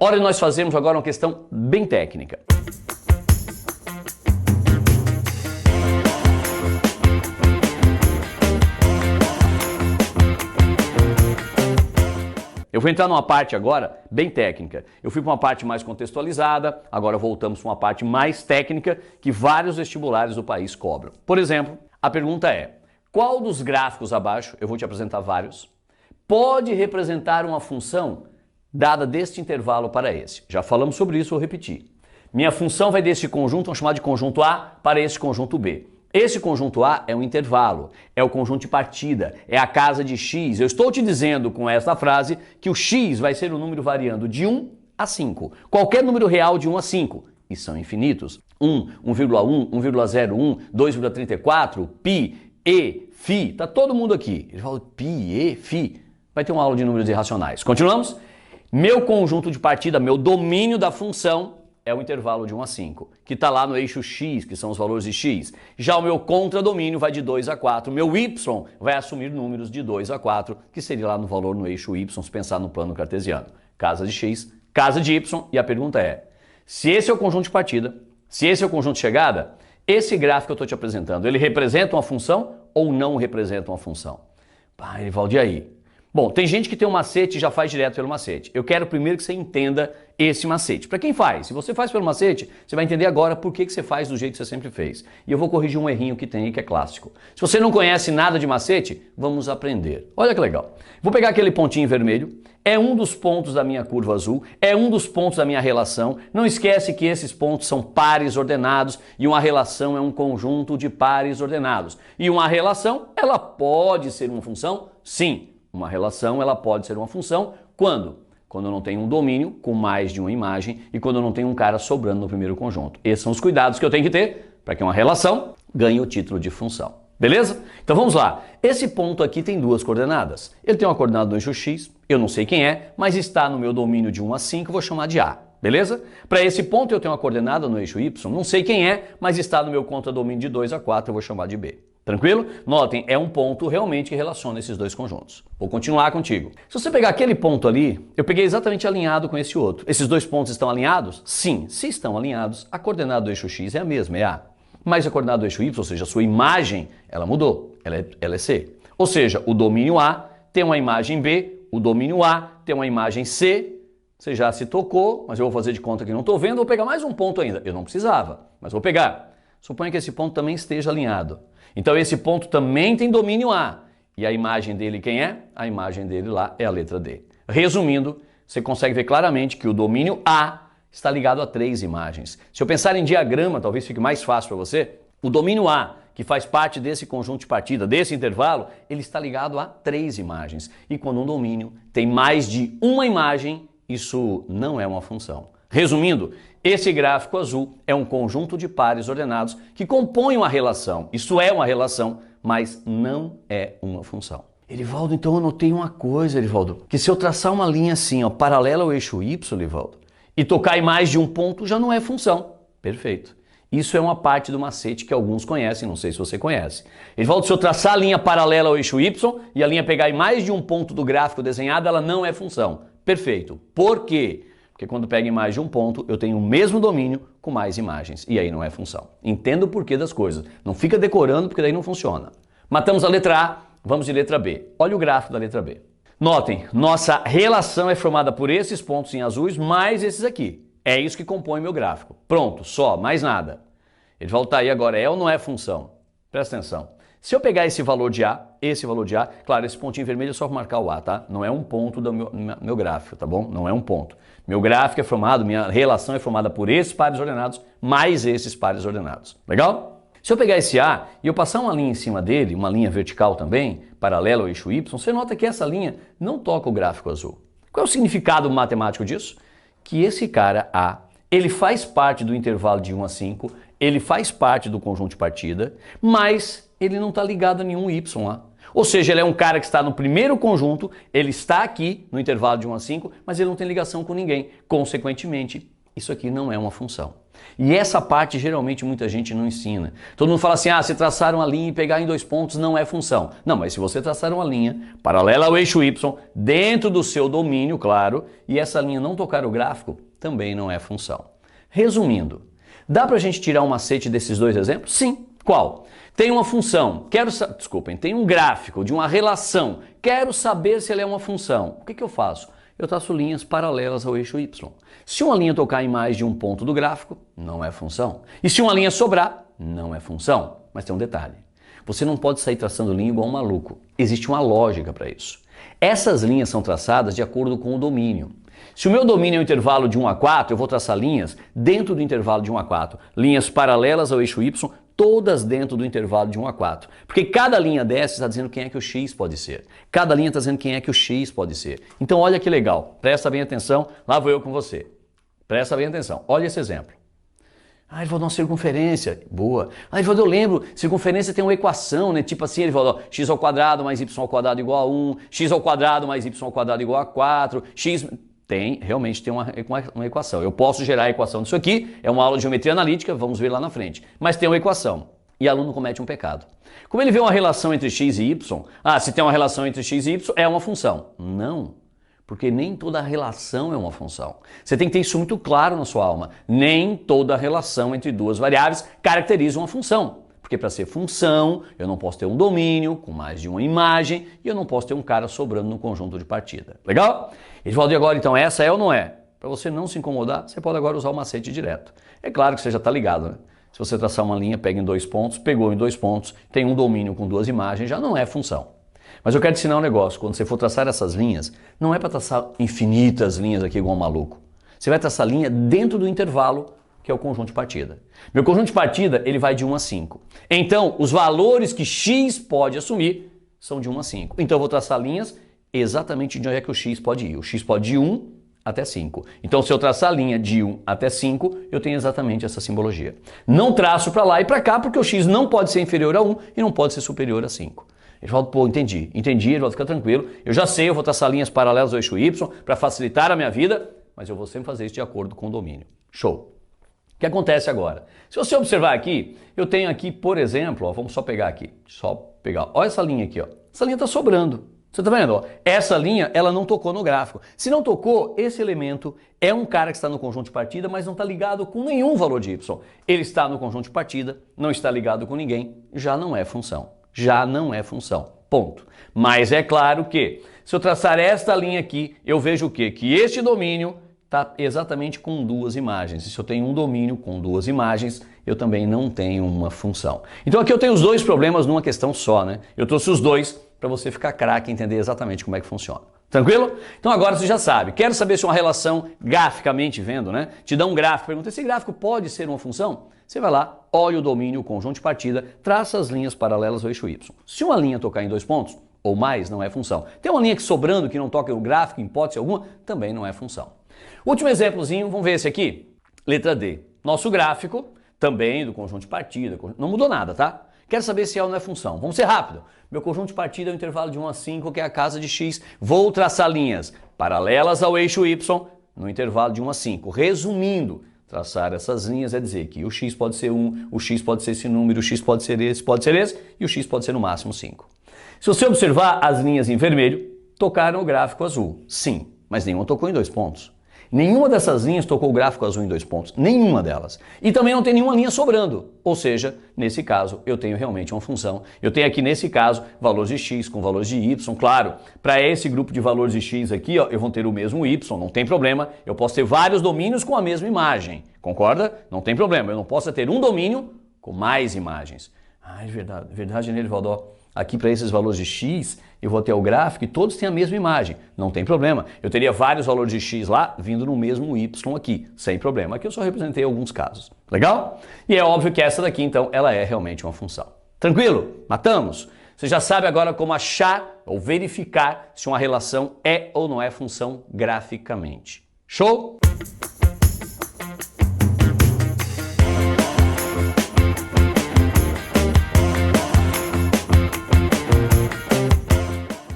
Hora de nós fazermos agora uma questão bem técnica. Eu vou entrar numa parte agora bem técnica. Eu fui para uma parte mais contextualizada, agora voltamos para uma parte mais técnica que vários vestibulares do país cobram. Por exemplo, a pergunta é: qual dos gráficos abaixo, eu vou te apresentar vários, pode representar uma função dada deste intervalo para esse? Já falamos sobre isso, vou repetir. Minha função vai desse conjunto, vamos chamar de conjunto A, para esse conjunto B. Esse conjunto A é um intervalo, é o conjunto de partida, é a casa de x. Eu estou te dizendo com esta frase que o x vai ser um número variando de 1 a 5. Qualquer número real de 1 a 5. E são infinitos. 1, 1,1, 1,01, 2,34, π, e, φ. Tá todo mundo aqui. Ele fala π, e, φ. Vai ter uma aula de números irracionais. Continuamos? Meu conjunto de partida, meu domínio da função é o intervalo de 1 a 5, que está lá no eixo x, que são os valores de x. Já o meu contradomínio vai de 2 a 4. Meu y vai assumir números de 2 a 4, que seria lá no valor no eixo y, se pensar no plano cartesiano. Casa de x, casa de y, e a pergunta é: se esse é o conjunto de partida, se esse é o conjunto de chegada, esse gráfico que eu estou te apresentando, ele representa uma função ou não representa uma função? Pá, Erivaldo, e aí? Bom, tem gente que tem um macete e já faz direto pelo macete. Eu quero primeiro que você entenda esse macete. Para quem faz? Se você faz pelo macete, você vai entender agora por que você faz do jeito que você sempre fez. E eu vou corrigir um errinho que tem aí que é clássico. Se você não conhece nada de macete, vamos aprender. Olha que legal. Vou pegar aquele pontinho vermelho, é um dos pontos da minha curva azul, é um dos pontos da minha relação. Não esquece que esses pontos são pares ordenados e uma relação é um conjunto de pares ordenados. E uma relação, ela pode ser uma função? Sim. Uma relação, ela pode ser uma função quando? Quando eu não tenho um domínio com mais de uma imagem e quando eu não tenho um cara sobrando no primeiro conjunto. Esses são os cuidados que eu tenho que ter para que uma relação ganhe o título de função. Beleza? Então vamos lá. Esse ponto aqui tem duas coordenadas. Ele tem uma coordenada no eixo x, eu não sei quem é, mas está no meu domínio de 1 a 5, vou chamar de A. Beleza? Para esse ponto eu tenho uma coordenada no eixo y, não sei quem é, mas está no meu contradomínio de 2 a 4, eu vou chamar de B. Tranquilo? Notem, é um ponto realmente que relaciona esses dois conjuntos. Vou continuar contigo. Se você pegar aquele ponto ali, eu peguei exatamente alinhado com esse outro. Esses dois pontos estão alinhados? Sim. Se estão alinhados, a coordenada do eixo x é a mesma, é A. Mas a coordenada do eixo y, ou seja, a sua imagem, ela mudou. Ela é C. Ou seja, o domínio A tem uma imagem B, o domínio A tem uma imagem C. Você já se tocou, mas eu vou fazer de conta que não estou vendo, vou pegar mais um ponto ainda. Eu não precisava, mas vou pegar. Suponha que esse ponto também esteja alinhado. Então esse ponto também tem domínio A. E a imagem dele quem é? A imagem dele lá é a letra D. Resumindo, você consegue ver claramente que o domínio A está ligado a 3 imagens. Se eu pensar em diagrama, talvez fique mais fácil para você. O domínio A, que faz parte desse conjunto de partida, desse intervalo, ele está ligado a 3 imagens. E quando um domínio tem mais de uma imagem, isso não é uma função. Resumindo, esse gráfico azul é um conjunto de pares ordenados que compõem uma relação. Isso é uma relação, mas não é uma função. Erivaldo, então eu notei uma coisa, Erivaldo, que se eu traçar uma linha assim, ó, paralela ao eixo y, Erivaldo, e tocar em mais de um ponto, já não é função. Perfeito. Isso é uma parte do macete que alguns conhecem, não sei se você conhece. Erivaldo, se eu traçar a linha paralela ao eixo y e a linha pegar em mais de um ponto do gráfico desenhado, ela não é função. Perfeito. Por quê? Porque quando pega em mais de um ponto, eu tenho o mesmo domínio com mais imagens. E aí não é função. Entenda o porquê das coisas. Não fica decorando, porque daí não funciona. Matamos a letra A, vamos de letra B. Olha o gráfico da letra B. Notem, nossa relação é formada por esses pontos em azuis mais esses aqui. É isso que compõe meu gráfico. Pronto, só, mais nada. Ele volta aí agora, é ou não é função? Presta atenção. Se eu pegar esse valor de A, claro, esse pontinho vermelho é só para marcar o A, tá? Não é um ponto do meu gráfico, tá bom? Não é um ponto. Meu gráfico é formado, minha relação é formada por esses pares ordenados mais esses pares ordenados. Legal? Se eu pegar esse A e eu passar uma linha em cima dele, uma linha vertical também, paralela ao eixo Y, você nota que essa linha não toca o gráfico azul. Qual é o significado matemático disso? Que esse cara A, ele faz parte do intervalo de 1 a 5, ele faz parte do conjunto de partida, mas ele não está ligado a nenhum Y lá. Ou seja, ele é um cara que está no primeiro conjunto, ele está aqui no intervalo de 1 a 5, mas ele não tem ligação com ninguém. Consequentemente, isso aqui não é uma função. E essa parte geralmente muita gente não ensina. Todo mundo fala assim, se traçar uma linha e pegar em 2 pontos não é função. Não, mas se você traçar uma linha paralela ao eixo Y, dentro do seu domínio, claro, e essa linha não tocar o gráfico, também não é função. Resumindo, dá pra gente tirar um macete desses 2 exemplos? Sim. Qual? Tem uma função, tem um gráfico de uma relação, quero saber se ela é uma função. O que eu faço? Eu traço linhas paralelas ao eixo Y. Se uma linha tocar em mais de um ponto do gráfico, não é função. E se uma linha sobrar, não é função. Mas tem um detalhe. Você não pode sair traçando linha igual um maluco. Existe uma lógica para isso. Essas linhas são traçadas de acordo com o domínio. Se o meu domínio é um intervalo de 1 a 4, eu vou traçar linhas dentro do intervalo de 1 a 4. Linhas paralelas ao eixo Y, todas dentro do intervalo de 1 a 4. Porque cada linha dessa está dizendo quem é que o X pode ser. Cada linha está dizendo quem é que o X pode ser. Então olha que legal, presta bem atenção, lá vou eu com você. Presta bem atenção, olha esse exemplo. Ele falou, uma circunferência, boa. Ele falou, eu lembro, circunferência tem uma equação, né? Tipo assim, ele falou, x ao quadrado mais y ao quadrado igual a 1, x ao quadrado mais y ao quadrado igual a 4, x... Realmente tem uma equação. Eu posso gerar a equação disso aqui, é uma aula de geometria analítica, vamos ver lá na frente. Mas tem uma equação. E aluno comete um pecado. Como ele vê uma relação entre x e y, se tem uma relação entre x e y, é uma função. Não, porque nem toda relação é uma função. Você tem que ter isso muito claro na sua alma. Nem toda relação entre 2 variáveis caracteriza uma função. Porque para ser função, eu não posso ter um domínio com mais de uma imagem e eu não posso ter um cara sobrando no conjunto de partida. Legal? Edivaldo, e agora então essa é ou não é? Para você não se incomodar, você pode agora usar o macete direto. É claro que você já está ligado, né? Se você traçar uma linha, pega em 2 pontos, pegou em 2 pontos, tem um domínio com 2 imagens, já não é função. Mas eu quero te ensinar um negócio, quando você for traçar essas linhas, não é para traçar infinitas linhas aqui igual um maluco. Você vai traçar linha dentro do intervalo que é o conjunto de partida. Meu conjunto de partida, ele vai de 1 a 5. Então, os valores que x pode assumir são de 1 a 5. Então, eu vou traçar linhas exatamente de onde é que o x pode ir. O x pode ir de 1 até 5. Então, se eu traçar a linha de 1 até 5, eu tenho exatamente essa simbologia. Não traço para lá e para cá, porque o x não pode ser inferior a 1 e não pode ser superior a 5. Ele fala, entendi, ele vai ficar tranquilo. Eu já sei, eu vou traçar linhas paralelas ao eixo y para facilitar a minha vida, mas eu vou sempre fazer isso de acordo com o domínio. Show! O que acontece agora? Se você observar aqui, eu tenho aqui, por exemplo, vamos só pegar aqui, olha essa linha aqui, essa linha está sobrando. Você está vendo? Essa linha, ela não tocou no gráfico. Se não tocou, esse elemento é um cara que está no conjunto de partida, mas não está ligado com nenhum valor de y. Ele está no conjunto de partida, não está ligado com ninguém, já não é função. Já não é função. Ponto. Mas é claro que, se eu traçar esta linha aqui, eu vejo o quê? Que este domínio está exatamente com 2 imagens. E se eu tenho um domínio com 2 imagens, eu também não tenho uma função. Então aqui eu tenho os 2 problemas numa questão só, né? Eu trouxe os 2 para você ficar craque e entender exatamente como é que funciona. Tranquilo? Então agora você já sabe. Quero saber se uma relação, graficamente vendo, né? Te dá um gráfico, pergunta, esse gráfico pode ser uma função? Você vai lá, olha o domínio, o conjunto de partida, traça as linhas paralelas ao eixo y. Se uma linha tocar em 2 pontos, ou mais, não é função. Tem uma linha que sobrando, que não toca o gráfico, em hipótese alguma, também não é função. Último exemplozinho, vamos ver esse aqui. Letra D. Nosso gráfico, também do conjunto de partida, não mudou nada, tá? Quero saber se é ou não é função. Vamos ser rápido. Meu conjunto de partida é o intervalo de 1 a 5, que é a casa de x. Vou traçar linhas paralelas ao eixo y no intervalo de 1 a 5. Resumindo, traçar essas linhas é dizer que o x pode ser 1, o x pode ser esse número, o x pode ser esse, e o x pode ser no máximo 5. Se você observar as linhas em vermelho, tocaram o gráfico azul. Sim, mas nenhuma tocou em 2 pontos. Nenhuma dessas linhas tocou o gráfico azul em 2 pontos. Nenhuma delas. E também não tem nenhuma linha sobrando. Ou seja, nesse caso, eu tenho realmente uma função. Eu tenho aqui, nesse caso, valores de x com valores de y. Claro, para esse grupo de valores de x aqui, eu vou ter o mesmo y, não tem problema. Eu posso ter vários domínios com a mesma imagem. Concorda? Não tem problema. Eu não posso ter um domínio com mais imagens. É verdade, né, Valdó? Aqui para esses valores de x, eu vou ter o gráfico e todos têm a mesma imagem. Não tem problema. Eu teria vários valores de x lá vindo no mesmo y aqui, sem problema. Aqui eu só representei alguns casos. Legal? E é óbvio que essa daqui, então, ela é realmente uma função. Tranquilo? Matamos? Você já sabe agora como achar ou verificar se uma relação é ou não é função graficamente. Show?